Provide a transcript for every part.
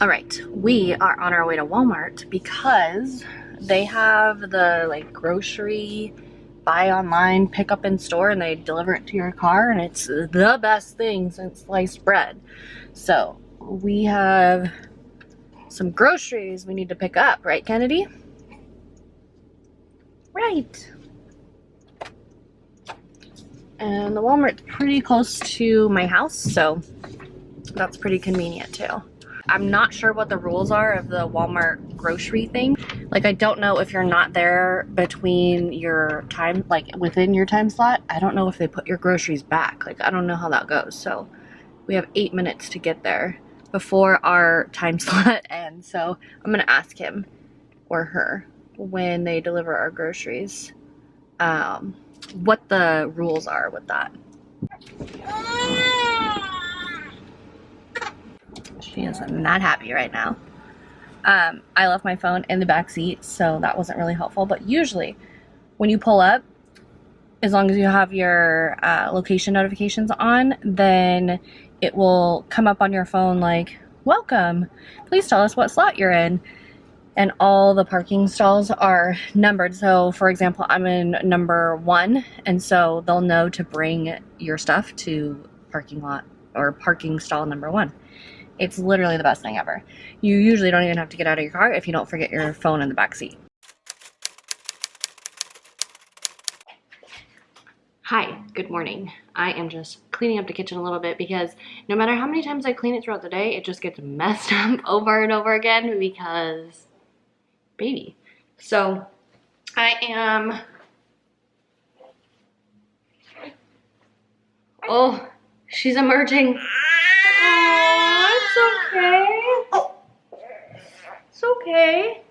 All right, we are on our way to Walmart because they have the like grocery buy online, pick up in store, and they deliver it to your car, and it's the best thing since sliced bread. So we have some groceries we need to pick up, right, Kennedy? Right. And the Walmart's pretty close to my house, so that's pretty convenient too. I'm not sure what the rules are of the Walmart grocery thing. Like, I don't know if you're not there between your time, like within your time slot. I don't know if they put your groceries back. Like, I don't know how that goes. So we have 8 minutes to get there before our time slot ends. So I'm gonna ask him or her when they deliver our groceries, what the rules are with that. She is not happy right now. I left my phone in the back seat, so that wasn't really helpful. But usually, when you pull up, as long as you have your location notifications on, then it will come up on your phone like, welcome, please tell us what slot you're in. And all the parking stalls are numbered. So for example, I'm in number 1, and so they'll know to bring your stuff to parking lot or parking stall number 1. It's literally the best thing ever. You usually don't even have to get out of your car if you don't forget your phone in the back seat. Hi, good morning. I am just cleaning up the kitchen a little bit because no matter how many times I clean it throughout the day, it just gets messed up over and over again because baby. So I am, oh, she's emerging. Oh, it's okay. It's okay.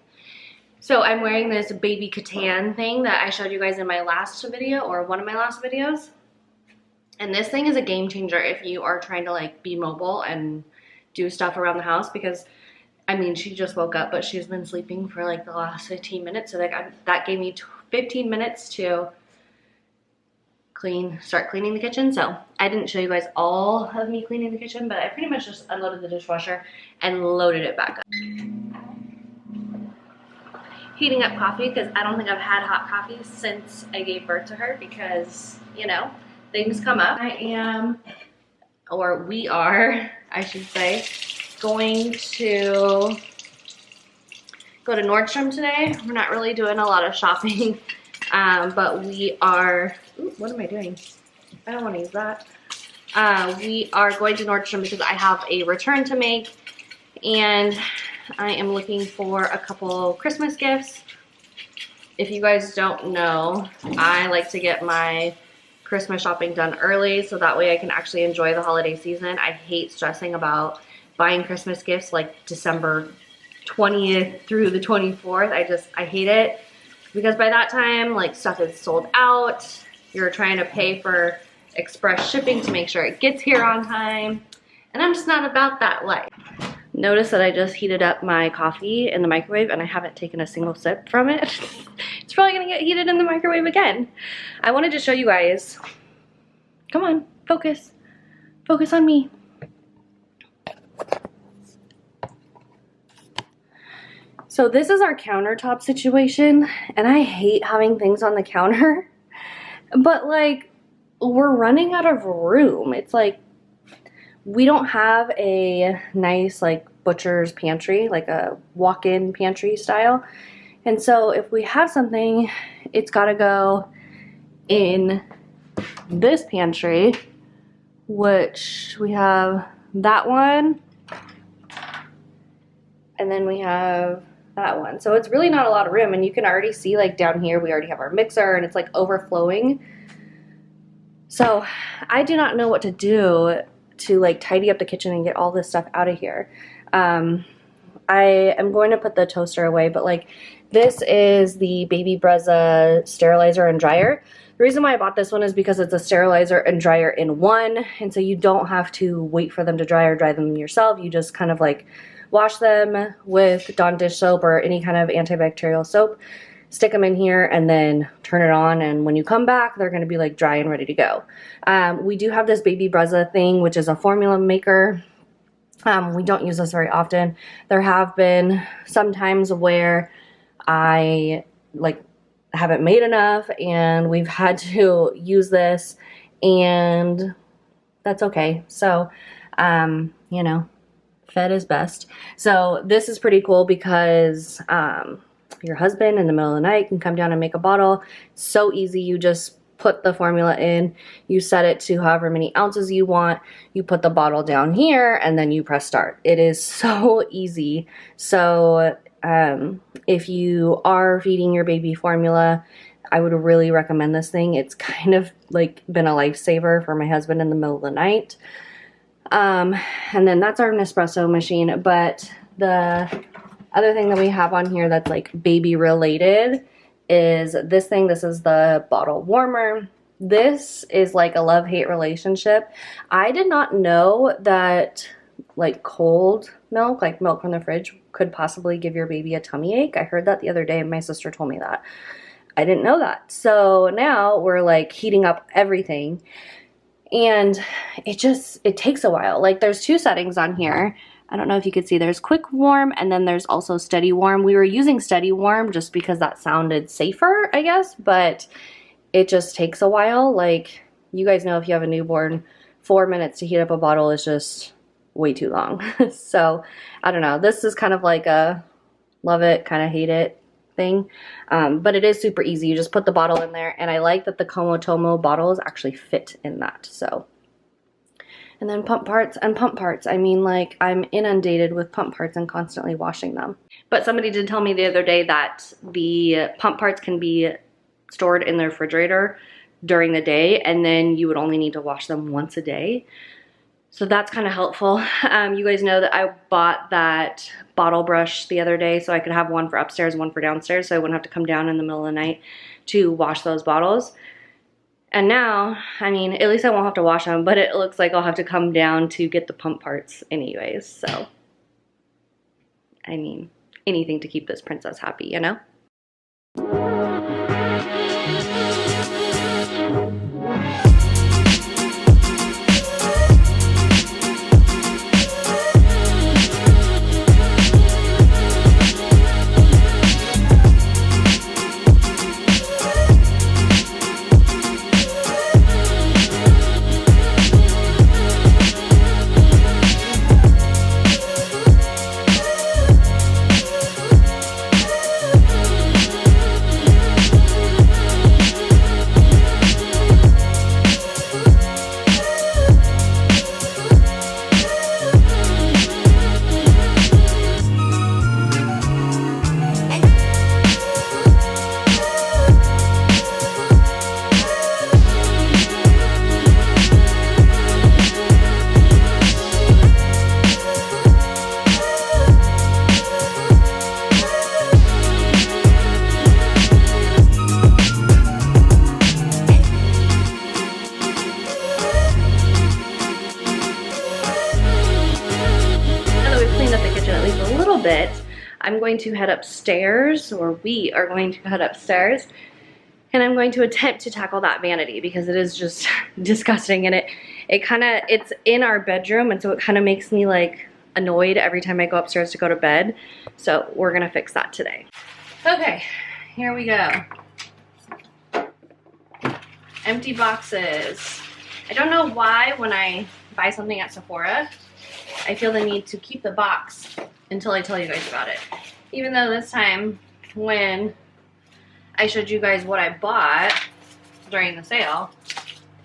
So I'm wearing this baby Catan thing that I showed you guys in my last video, or one of my last videos. And this thing is a game changer if you are trying to like be mobile and do stuff around the house, because I mean, she just woke up, but she's been sleeping for like the last 15 minutes. So that gave me 15 minutes to start cleaning the kitchen. So I didn't show you guys all of me cleaning the kitchen, but I pretty much just unloaded the dishwasher and loaded it back up. Heating up coffee because I don't think I've had hot coffee since I gave birth to her because, you know, things come up. We are, I should say, going to go to Nordstrom today. We're not really doing a lot of shopping, but we are, ooh, what am I doing? I don't want to use that. We are going to Nordstrom because I have a return to make, and I am looking for a couple Christmas gifts. If you guys don't know, I like to get my Christmas shopping done early so that way I can actually enjoy the holiday season. I hate stressing about buying Christmas gifts like December 20th through the 24th. I hate it because by that time, like, stuff is sold out. You're trying to pay for express shipping to make sure it gets here on time. And I'm just not about that life. Notice that I just heated up my coffee in the microwave and I haven't taken a single sip from it. It's probably gonna get heated in the microwave again. I wanted to show you guys. Come on, focus. Focus on me. So this is our countertop situation, and I hate having things on the counter, but like, we're running out of room. It's like, we don't have a nice like butcher's pantry, like a walk-in pantry style. And so if we have something, it's gotta go in this pantry, which we have that one, and then we have that one. So it's really not a lot of room, and you can already see like down here we already have our mixer and it's like overflowing. So I do not know what to do to like tidy up the kitchen and get all this stuff out of here. I am going to put the toaster away, but like, this is the Baby Brezza sterilizer and dryer. The reason why I bought this one is because it's a sterilizer and dryer in one, and so you don't have to wait for them to dry or dry them yourself. You just kind of like wash them with Dawn dish soap or any kind of antibacterial soap, stick them in here, and then turn it on, and when you come back, they're gonna be like dry and ready to go. We do have this Baby Brezza thing, which is a formula maker. We don't use this very often. There have been some times where I like haven't made enough and we've had to use this, and that's okay. So, you know, fed is best. So this is pretty cool because your husband in the middle of the night can come down and make a bottle. It's so easy. You just put the formula in, you set it to however many ounces you want, you put the bottle down here, and then you press start. It is so easy. So if you are feeding your baby formula, I would really recommend this thing. It's kind of like been a lifesaver for my husband in the middle of the night. And then that's our Nespresso machine. But the other thing that we have on here that's like baby related is this thing. This is the bottle warmer. This is like a love-hate relationship. I did not know that like cold milk, like milk from the fridge, could possibly give your baby a tummy ache. I heard that the other day and my sister told me that. I didn't know that. So now we're like heating up everything, and it takes a while. Like there's two settings on here. I don't know if you could see, there's quick warm and then there's also steady warm. We were using steady warm just because that sounded safer, I guess, but it just takes a while. Like you guys know, if you have a newborn, 4 minutes to heat up a bottle is just way too long. So I don't know. This is kind of like a love it, kind of hate it thing. But it is super easy. You just put the bottle in there, and I like that the Komotomo bottles actually fit in that. So, and then pump parts and pump parts. I mean, like, I'm inundated with pump parts and constantly washing them. But somebody did tell me the other day that the pump parts can be stored in the refrigerator during the day, and then you would only need to wash them once a day. So that's kind of helpful. You guys know that I bought that bottle brush the other day so I could have one for upstairs, one for downstairs, so I wouldn't have to come down in the middle of the night to wash those bottles. And now, I mean, at least I won't have to wash them, but it looks like I'll have to come down to get the pump parts anyways. So, I mean, anything to keep this princess happy, you know? Bit, I'm going to head upstairs, or we are going to head upstairs, and I'm going to attempt to tackle that vanity because it is just disgusting, and it's in our bedroom, and so it kind of makes me like annoyed every time I go upstairs to go to bed. So we're gonna fix that today. Okay, here we go. Empty boxes. I don't know why when I buy something at Sephora, I feel the need to keep the box until I tell you guys about it. Even though this time when I showed you guys what I bought during the sale,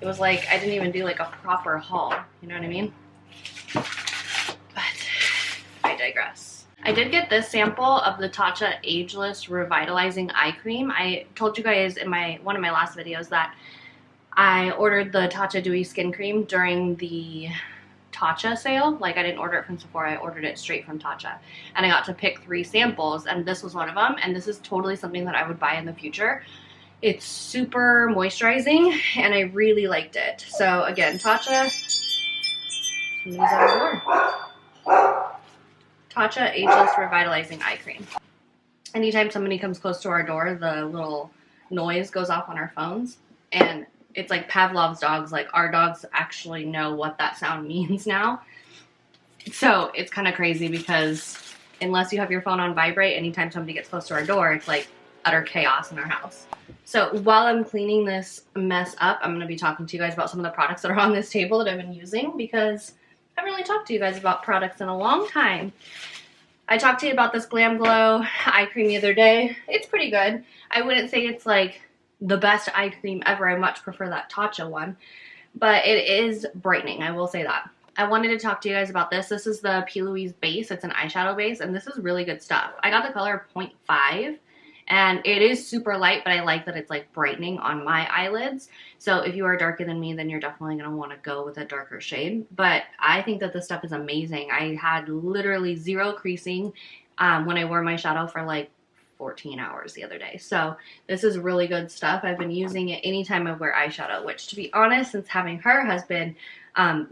it was like I didn't even do like a proper haul, you know what I mean? But I digress. I did get this sample of the Tatcha Ageless Revitalizing Eye Cream. I told you guys in one of my last videos that I ordered the Tatcha Dewy Skin Cream during the Tatcha sale. Like, I didn't order it from Sephora, I ordered it straight from Tatcha, and I got to pick 3 samples, and this was one of them, and this is totally something that I would buy in the future. It's super moisturizing and I really liked it. So again, Tatcha, somebody's at our door. Tatcha Ageless Revitalizing Eye Cream. Anytime somebody comes close to our door, the little noise goes off on our phones, and it's like Pavlov's dogs. Like, our dogs actually know what that sound means now. So it's kind of crazy because unless you have your phone on vibrate, anytime somebody gets close to our door, it's like utter chaos in our house. So while I'm cleaning this mess up, I'm going to be talking to you guys about some of the products that are on this table that I've been using because I haven't really talked to you guys about products in a long time. I talked to you about this Glam Glow eye cream the other day. It's pretty good. I wouldn't say it's like the best eye cream ever. I much prefer that Tatcha one, but it is brightening. I will say that. I wanted to talk to you guys about this. This is the P. Louise base. It's an eyeshadow base, and this is really good stuff. I got the color 0.5, and it is super light, but I like that it's like brightening on my eyelids. So if you are darker than me, then you're definitely going to want to go with a darker shade. But I think that this stuff is amazing. I had literally zero creasing when I wore my shadow for like 14 hours the other day. So this is really good stuff. I've been using it anytime I wear eyeshadow, which to be honest, since having her has been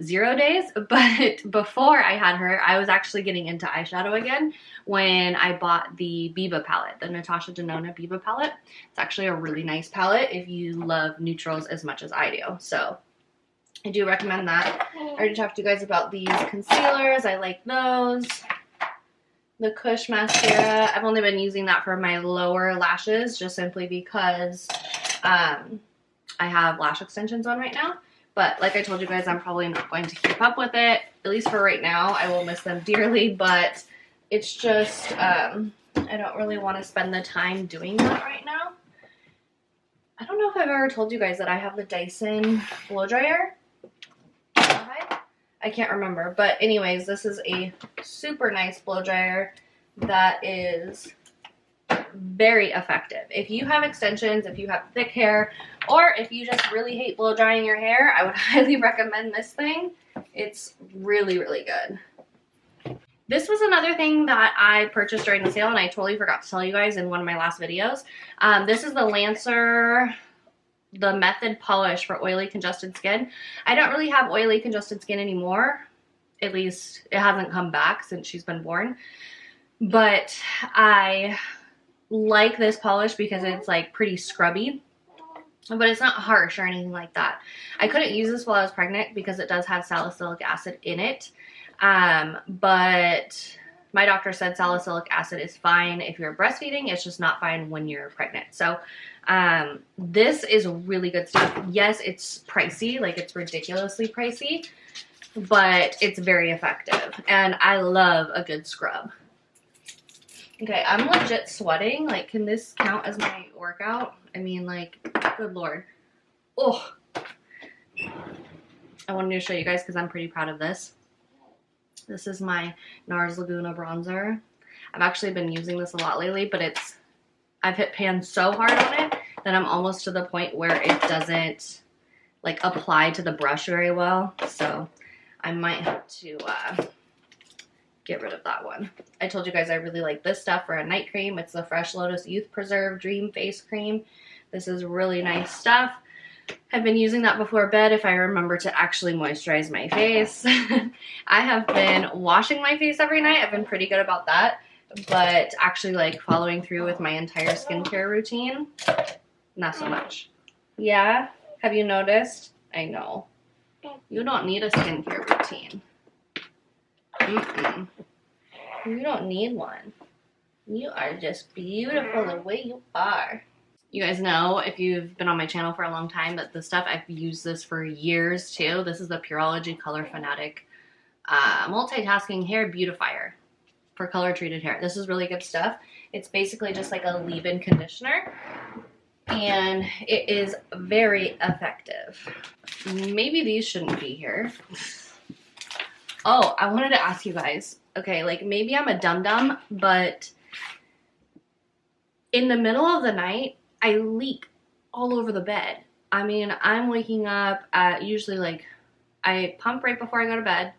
0 days. But before I had her, I was actually getting into eyeshadow again when I bought the Biba palette, the Natasha Denona Biba palette. It's actually a really nice palette if you love neutrals as much as I do. So I do recommend that. I already talked to you guys about these concealers. I like those. The Kush mascara, I've only been using that for my lower lashes just simply because I have lash extensions on right now. But like I told you guys, I'm probably not going to keep up with it, at least for right now. I will miss them dearly, but it's just, I don't really want to spend the time doing that right now. I don't know if I've ever told you guys that I have the Dyson blow dryer. I can't remember, but anyways, this is a super nice blow dryer that is very effective. If you have extensions, if you have thick hair, or if you just really hate blow drying your hair, I would highly recommend this thing. It's really, really good. This was another thing that I purchased during the sale, and I totally forgot to tell you guys in one of my last videos. This is the Lancer, the Method Polish for oily congested skin. I don't really have oily congested skin anymore. At least it hasn't come back since she's been born. But I like this polish because it's like pretty scrubby, but it's not harsh or anything like that. I couldn't use this while I was pregnant because it does have salicylic acid in it. But my doctor said salicylic acid is fine if you're breastfeeding. It's just not fine when you're pregnant. So this is really good stuff. Yes, it's pricey, like it's ridiculously pricey, but it's very effective. And I love a good scrub. Okay, I'm legit sweating. Like, can this count as my workout? I mean, like, good Lord. Oh, I wanted to show you guys because I'm pretty proud of this. This is my NARS Laguna bronzer. I've actually been using this a lot lately, but I've hit pan so hard on it that I'm almost to the point where it doesn't like apply to the brush very well. So I might have to get rid of that one. I told you guys I really like this stuff for a night cream. It's the Fresh Lotus Youth Preserve Dream Face Cream. This is really nice stuff. I've been using that before bed if I remember to actually moisturize my face. I have been washing my face every night. I've been pretty good about that. But actually like following through with my entire skincare routine, not so much. Yeah? Have you noticed? I know. You don't need a skincare routine. You don't need one. You are just beautiful the way you are. You guys know, if you've been on my channel for a long time, that this stuff, I've used this for years too. This is the Pureology Color Fanatic Multitasking Hair Beautifier for color treated hair. This is really good stuff. It's basically just like a leave-in conditioner, and it is very effective. Maybe these shouldn't be here. Oh, I wanted to ask you guys, okay, like maybe I'm a dum-dum, but in the middle of the night, I leak all over the bed. I mean, I'm waking up at usually like, I pump right before I go to bed,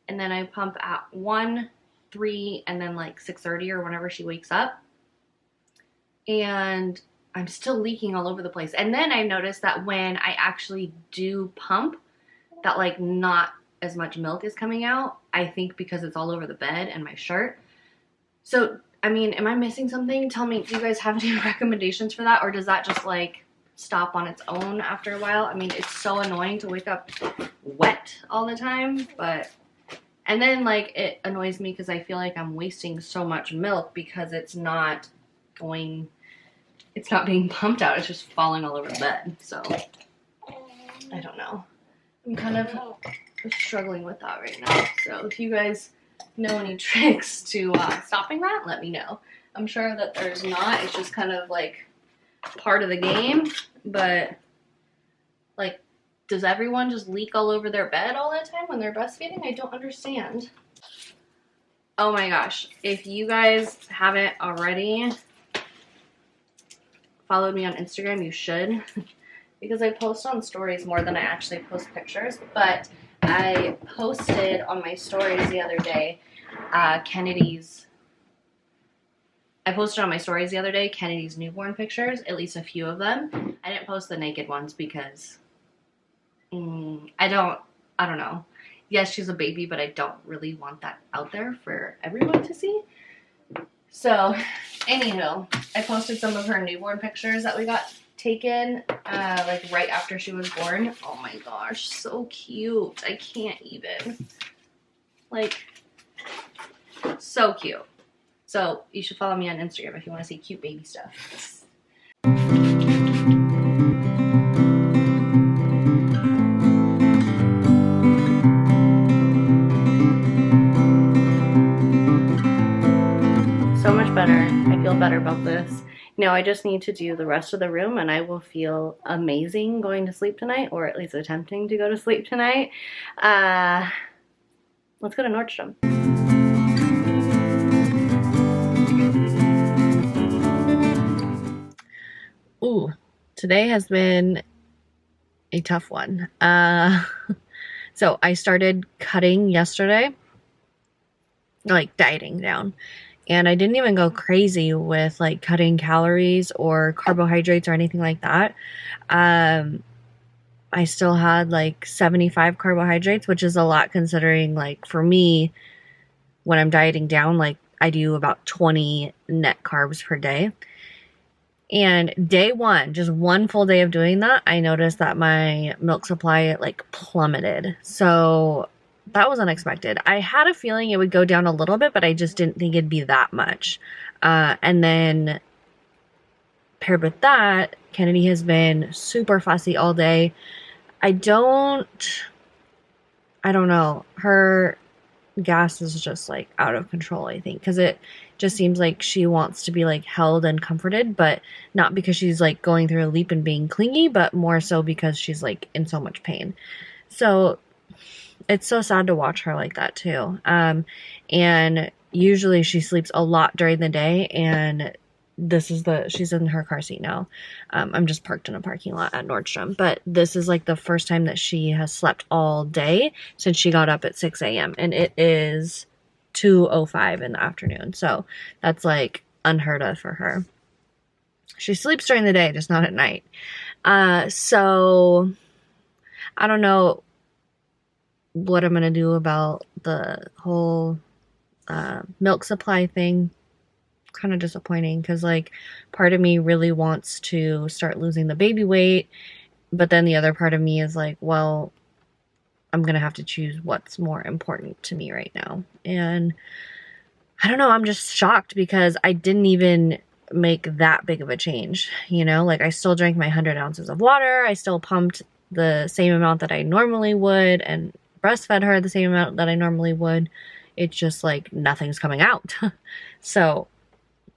and then I pump at 1, 3, and then like 6:30 or whenever she wakes up. And I'm still leaking all over the place. And then I noticed that when I actually do pump, that like not as much milk is coming out. I think because it's all over the bed and my shirt. So, I mean, am I missing something? Tell me, do you guys have any recommendations for that? Or does that just like stop on its own after a while? I mean, it's so annoying to wake up wet all the time, but And then like it annoys me because I feel like I'm wasting so much milk because it's not being pumped out. It's just falling all over the bed. So I don't know. I'm kind of struggling with that right now. So if you guys know any tricks to stopping that, let me know. I'm sure that there's not. It's just kind of like part of the game. But like, does everyone just leak all over their bed all the time when they're breastfeeding? I don't understand. Oh my gosh. If you guys haven't already followed me on Instagram, you should. Because I post on stories more than I actually post pictures. But I posted on my stories the other day Kennedy's newborn pictures, at least a few of them. I didn't post the naked ones because I don't know. Yes, she's a baby, but I don't really want that out there for everyone to see. So, anywho, I posted some of her newborn pictures that we got taken, like right after she was born. Oh my gosh, so cute. I can't even. Like, so cute. So, you should follow me on Instagram if you want to see cute baby stuff. So much better. I feel better about this. Now I just need to do the rest of the room and I will feel amazing going to sleep tonight, or at least attempting to go to sleep tonight. Let's go to Nordstrom. Ooh, today has been a tough one. So I started cutting yesterday, like dieting down. And I didn't even go crazy with like cutting calories or carbohydrates or anything like that. I still had like 75 carbohydrates, which is a lot considering like for me, when I'm dieting down, like I do about 20 net carbs per day. And day one, just one full day of doing that, I noticed that my milk supply like plummeted. So that was unexpected. I had a feeling it would go down a little bit, but I just didn't think it'd be that much. And then paired with that, Kennedy has been super fussy all day. I don't know. Her gas is just like out of control, I think, because it just seems like she wants to be like held and comforted, but not because she's like going through a leap and being clingy, but more so because she's like in so much pain. So it's so sad to watch her like that too. And usually she sleeps a lot during the day, and she's in her car seat now. I'm just parked in a parking lot at Nordstrom, but this is like the first time that she has slept all day since she got up at 6 a.m. and it is 2:05 in the afternoon. So that's like unheard of for her. She sleeps during the day, just not at night. So I don't know what I'm going to do about the whole milk supply thing. Kind of disappointing because like part of me really wants to start losing the baby weight, but then the other part of me is like, well, I'm gonna have to choose what's more important to me right now. And I don't know, I'm just shocked because I didn't even make that big of a change, you know, like I still drank my 100 ounces of water, I still pumped the same amount that I normally would and breastfed her the same amount that I normally would. It's just like nothing's coming out. So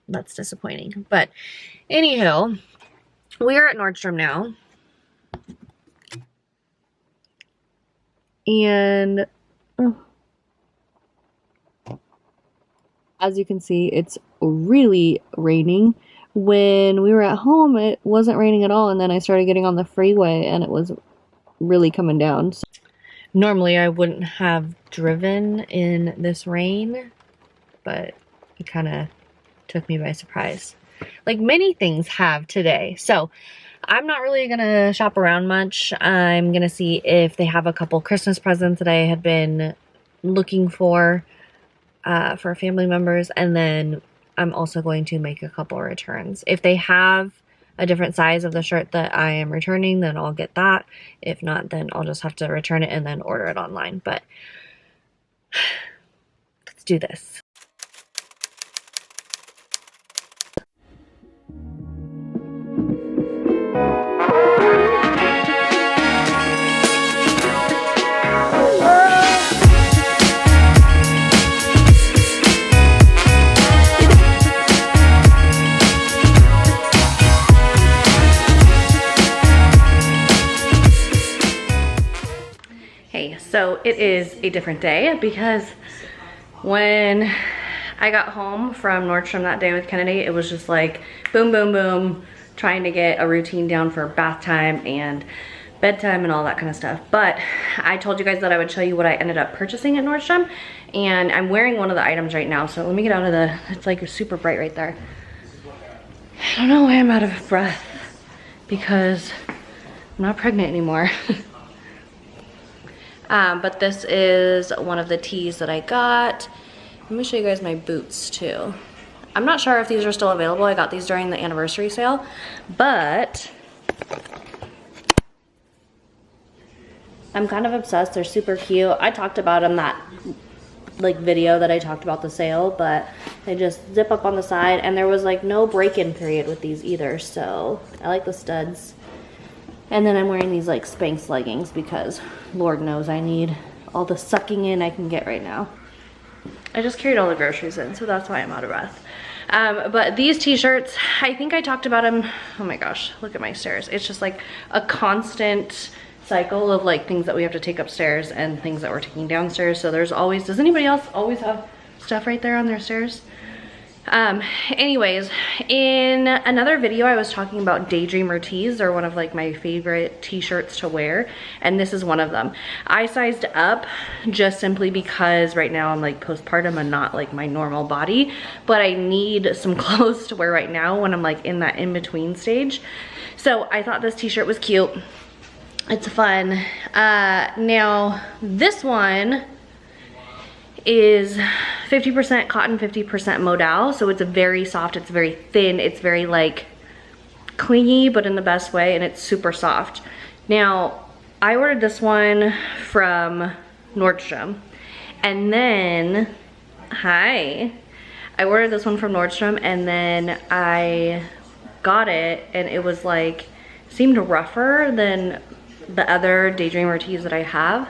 that's disappointing. But anywho, we're at Nordstrom now. And as you can see, it's really raining. When we were at home, it wasn't raining at all. And then I started getting on the freeway and it was really coming down. So normally I wouldn't have driven in this rain, but it kind of took me by surprise, like many things have today. So I'm not really gonna shop around much. I'm gonna see if they have a couple Christmas presents that I had been looking for family members, and then I'm also going to make a couple returns. If they have a different size of the shirt that I am returning, then I'll get that. If not, then I'll just have to return it and then order it online. But Let's do this. Hey, so it is a different day because when I got home from Nordstrom that day with Kennedy, it was just like boom, boom, boom, trying to get a routine down for bath time and bedtime and all that kind of stuff. But I told you guys that I would show you what I ended up purchasing at Nordstrom, and I'm wearing one of the items right now. So let me get out of the, it's like super bright right there. I don't know why I'm out of breath because I'm not pregnant anymore. But this is one of the tees that I got. Let me show you guys my boots too. I'm not sure if these are still available. I got these during the anniversary sale, but I'm kind of obsessed. They're super cute. I talked about them that like video that I talked about the sale, but they just zip up on the side, and there was like no break-in period with these either, so I like the studs. And then I'm wearing these like Spanx leggings because Lord knows I need all the sucking in I can get right now. I just carried all the groceries in, so that's why I'm out of breath. But these t-shirts, I think I talked about them. Oh my gosh, look at my stairs. It's just like a constant cycle of like things that we have to take upstairs and things that we're taking downstairs. So there's always, does anybody else always have stuff right there on their stairs? Anyways, in another video I was talking about Daydreamer tees. They're one of like my favorite t-shirts to wear, and this is one of them. I sized up just simply because right now I'm like postpartum and not like my normal body, but I need some clothes to wear right now when I'm like in that in-between stage. So I thought this t-shirt was cute. It's fun. Now this one is 50% cotton, 50% modal. So it's a very soft, it's very thin, it's very like clingy, but in the best way, and it's super soft. Now, I ordered this one from Nordstrom, and then, I ordered this one from Nordstrom, and then I got it, and it was like, seemed rougher than the other Daydreamer tees that I have.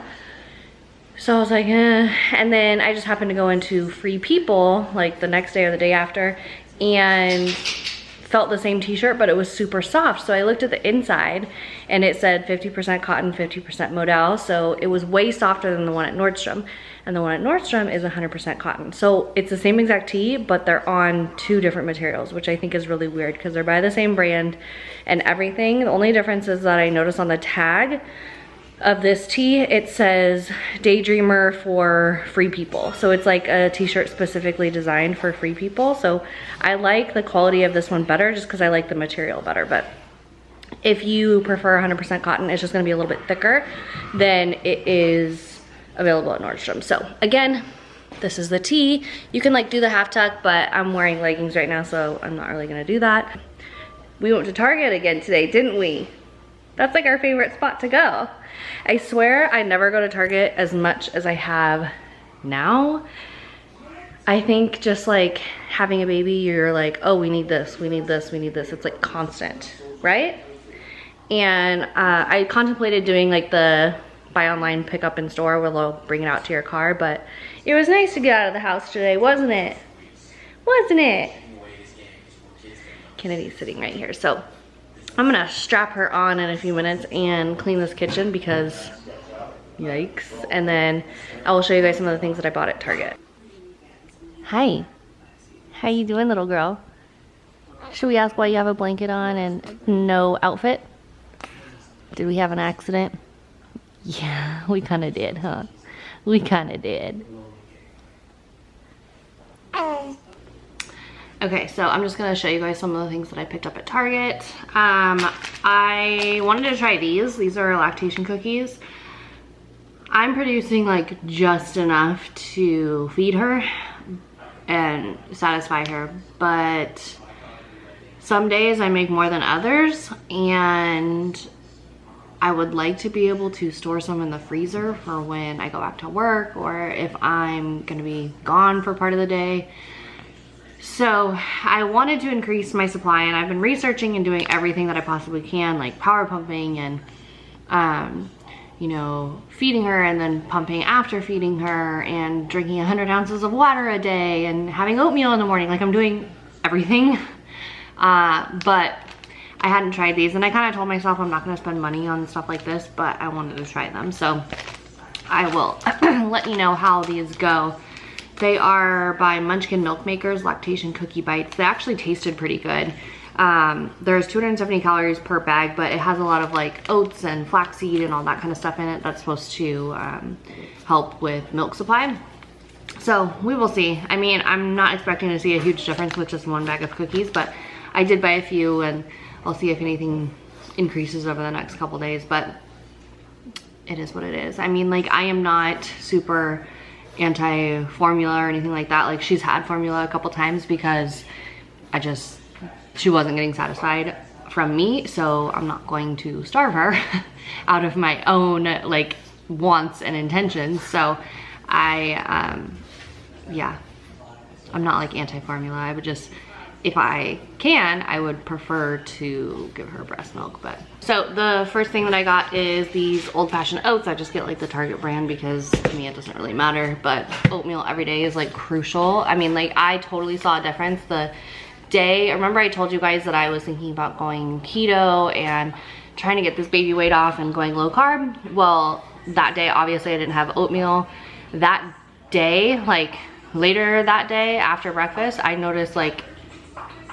So I was like, eh. And then I just happened to go into Free People like the next day or the day after and felt the same t-shirt, but it was super soft. So I looked at the inside and it said 50% cotton, 50% modal. So it was way softer than the one at Nordstrom. And the one at Nordstrom is 100% cotton. So it's the same exact tee, but they're on two different materials, which I think is really weird because they're by the same brand and everything. The only difference is that I noticed on the tag of this tee, it says Daydreamer for Free People. So it's like a t-shirt specifically designed for free people. So I like the quality of this one better just because I like the material better. But if you prefer 100% cotton, it's just gonna be a little bit thicker than it is available at Nordstrom. So again, this is the tee. You can like do the half tuck, but I'm wearing leggings right now, so I'm not really gonna do that. We went to Target again today, didn't we? That's like our favorite spot to go. I swear I never go to Target as much as I have now. I think just like having a baby, you're like, oh, we need this, we need this, we need this. It's like constant, right? And I contemplated doing like the buy online, pick up in store where they'll bring it out to your car, but it was nice to get out of the house today, wasn't it? Wasn't it? Kennedy's sitting right here, so I'm gonna strap her on in a few minutes and clean this kitchen because yikes. And then I will show you guys some of the things that I bought at Target. Hi, how you doing, little girl? Should we ask why you have a blanket on and no outfit? Did we have an accident? Yeah, we kinda did, huh? We kinda did. Okay, so I'm just gonna show you guys some of the things that I picked up at Target. I wanted to try these. These are lactation cookies. I'm producing like just enough to feed her and satisfy her, but some days I make more than others, and I would like to be able to store some in the freezer for when I go back to work or if I'm gonna be gone for part of the day. So I wanted to increase my supply, and I've been researching and doing everything that I possibly can, like power pumping and you know, feeding her and then pumping after feeding her, and drinking 100 ounces of water a day and having oatmeal in the morning. Like, I'm doing everything. But I hadn't tried these, and I kind of told myself I'm not going to spend money on stuff like this, but I wanted to try them. So I will let you know how these go. They are by Munchkin Milk Makers Lactation Cookie Bites. They actually tasted pretty good. There's 270 calories per bag, but it has a lot of like oats and flaxseed and all that kind of stuff in it that's supposed to help with milk supply. So we will see. I mean, I'm not expecting to see a huge difference with just one bag of cookies, but I did buy a few, and I'll see if anything increases over the next couple days, but it is what it is. I mean, like, I am not super anti-formula or anything like that. Like, she's had formula a couple times because she wasn't getting satisfied from me, so I'm not going to starve her out of my own like wants and intentions. So yeah, I'm not like anti-formula. I would just, if I can, I would prefer to give her breast milk. But so the first thing that I got is these old-fashioned oats. I just get like the Target brand because to me it doesn't really matter, but oatmeal every day is like crucial. I mean, like, I totally saw a difference the day. Remember I told you guys that I was thinking about going keto and trying to get this baby weight off and going low carb? Well, that day obviously I didn't have oatmeal. That day, like later that day after breakfast, I noticed like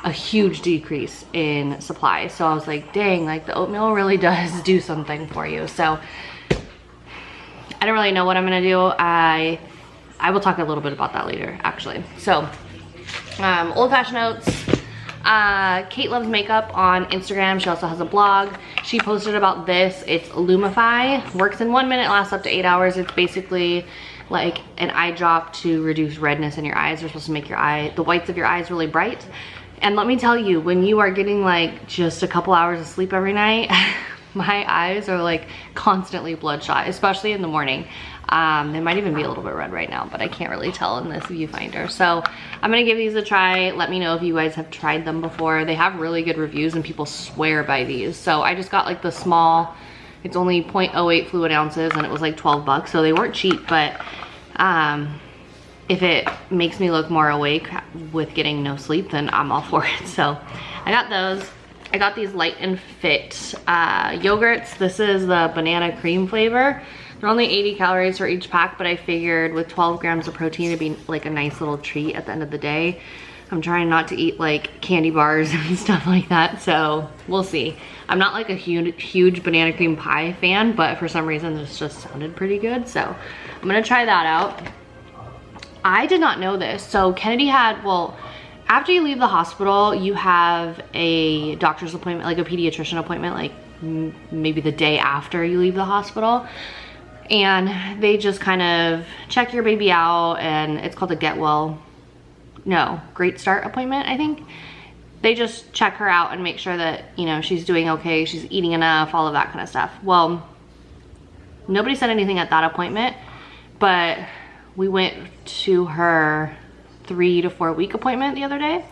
a huge decrease in supply. So I was like, dang, like the oatmeal really does do something for you. So I don't really know what I'm gonna do. I will talk a little bit about that later, actually. So old-fashioned oats. Kate Loves Makeup on Instagram. She also has a blog. She posted about this. It's Lumify. Works in 1 minute, lasts up to 8 hours. It's basically like an eye drop to reduce redness in your eyes. They're supposed to make the whites of your eyes really bright. And let me tell you, when you are getting like just a couple hours of sleep every night, my eyes are like constantly bloodshot, especially in the morning. They might even be a little bit red right now, but I can't really tell in this viewfinder. So I'm gonna give these a try. Let me know if you guys have tried them before. They have really good reviews and people swear by these. So I just got like the small, it's only 0.08 fluid ounces and it was like 12 bucks. So they weren't cheap, but if it makes me look more awake with getting no sleep, then I'm all for it. So I got those. I got these Light and Fit yogurts. This is the banana cream flavor. They're only 80 calories for each pack, but I figured with 12 grams of protein, it'd be like a nice little treat at the end of the day. I'm trying not to eat like candy bars and stuff like that, so we'll see. I'm not like a huge banana cream pie fan, but for some reason this just sounded pretty good, so I'm gonna try that out. I did not know this. So Kennedy had, well, after you leave the hospital, you have a doctor's appointment, like a pediatrician appointment, like maybe the day after you leave the hospital. And they just kind of check your baby out, and it's called a Great Start appointment, I think. They just check her out and make sure that, you know, she's doing okay, she's eating enough, all of that kind of stuff. Well, nobody said anything at that appointment, but we went to her 3 to 4 week appointment the other day,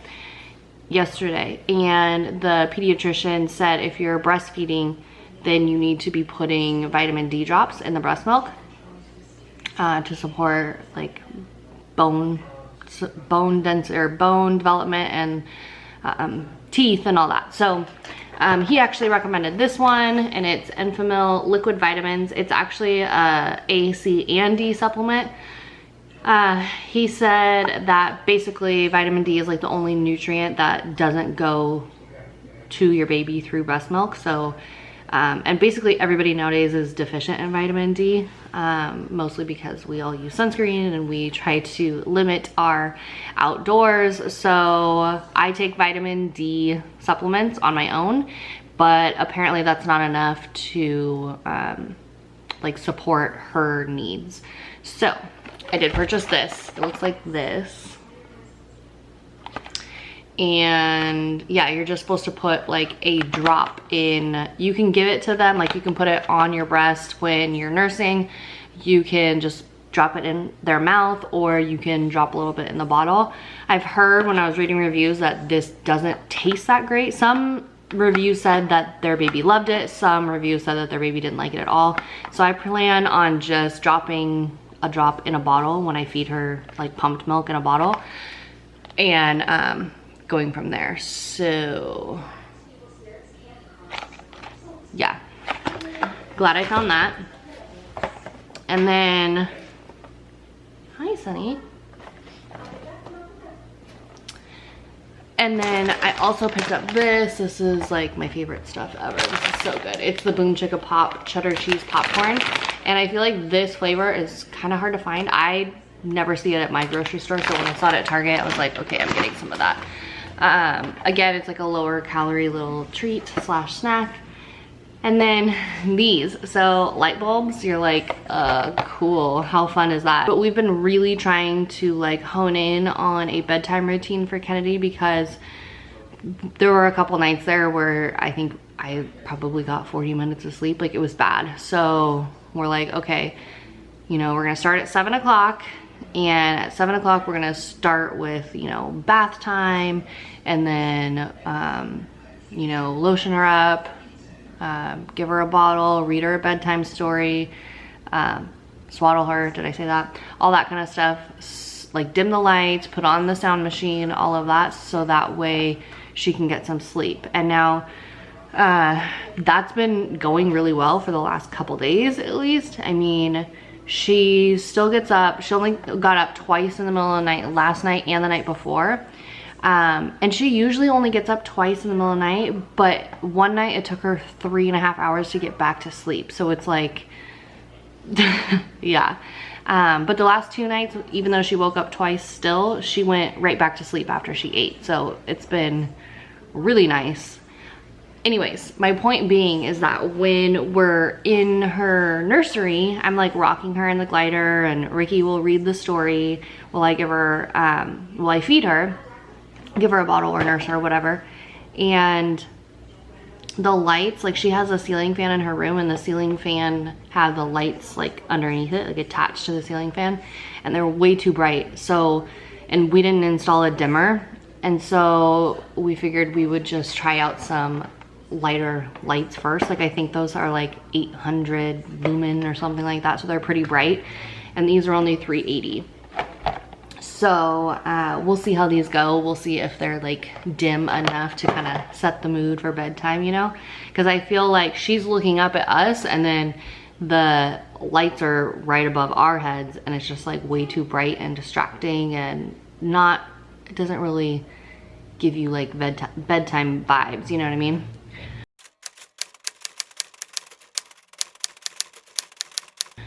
yesterday, and the pediatrician said if you're breastfeeding, then you need to be putting vitamin D drops in the breast milk to support like bone development and teeth and all that. So he actually recommended this one, and it's Enfamil liquid vitamins. It's actually a A, C, and D supplement. He said that basically vitamin D is like the only nutrient that doesn't go to your baby through breast milk. So and basically everybody nowadays is deficient in vitamin D, mostly because we all use sunscreen and we try to limit our outdoors. So I take vitamin D supplements on my own, but apparently that's not enough to like support her needs. So I did purchase this. It looks like this. And yeah, you're just supposed to put like a drop in. You can give it to them, like you can put it on your breast when you're nursing. You can just drop it in their mouth, or you can drop a little bit in the bottle. I've heard when I was reading reviews that this doesn't taste that great. Some reviews said that their baby loved it. Some reviews said that their baby didn't like it at all. So I plan on just dropping a drop in a bottle when I feed her like pumped milk in a bottle, and going from there. So yeah, glad I found that. And then, hi Sunny. And then I also picked up this. This is like my favorite stuff ever. This is so good. It's the Boom Chicka Pop cheddar cheese popcorn. And I feel like this flavor is kind of hard to find. I never see it at my grocery store. So when I saw it at Target, I was like, okay, I'm getting some of that. Again, it's like a lower calorie little treat slash snack. And then these, so light bulbs, you're like, cool, how fun is that? But we've been really trying to like hone in on a bedtime routine for Kennedy, because there were a couple nights there where I think I probably got 40 minutes of sleep. Like, it was bad. So we're like, okay, you know, we're gonna start at 7 o'clock. And at 7 o'clock, we're gonna start with, you know, bath time, and then, you know, lotion her up, give her a bottle, read her a bedtime story, swaddle her, did I say that? All that kind of stuff. Like dim the lights, put on the sound machine, all of that, so that way she can get some sleep. And now, that's been going really well for the last couple days at least. I mean, she still gets up. She only got up twice in the middle of the night, last night and the night before. And she usually only gets up twice in the middle of the night, but one night it took her 3.5 hours to get back to sleep. So it's like, yeah. But the last 2 nights, even though she woke up twice still, she went right back to sleep after she ate. So it's been really nice. Anyways, my point being is that when we're in her nursery, I'm like rocking her in the glider, and Ricky will read the story while I give her, while I feed her, give her a bottle or nurse her or whatever. And the lights, like she has a ceiling fan in her room, and the ceiling fan had the lights like underneath it, like attached to the ceiling fan, and they're way too bright. So, and we didn't install a dimmer, and so we figured we would just try out some lighter lights first. Like I think those are like 800 lumen or something like that, so they're pretty bright, and these are only 380. So we'll see how these go. We'll see if they're like dim enough to kind of set the mood for bedtime, you know, because I feel like she's looking up at us, and then the lights are right above our heads, and it's just like way too bright and distracting, and not, it doesn't really give you like bedtime vibes, you know what I mean?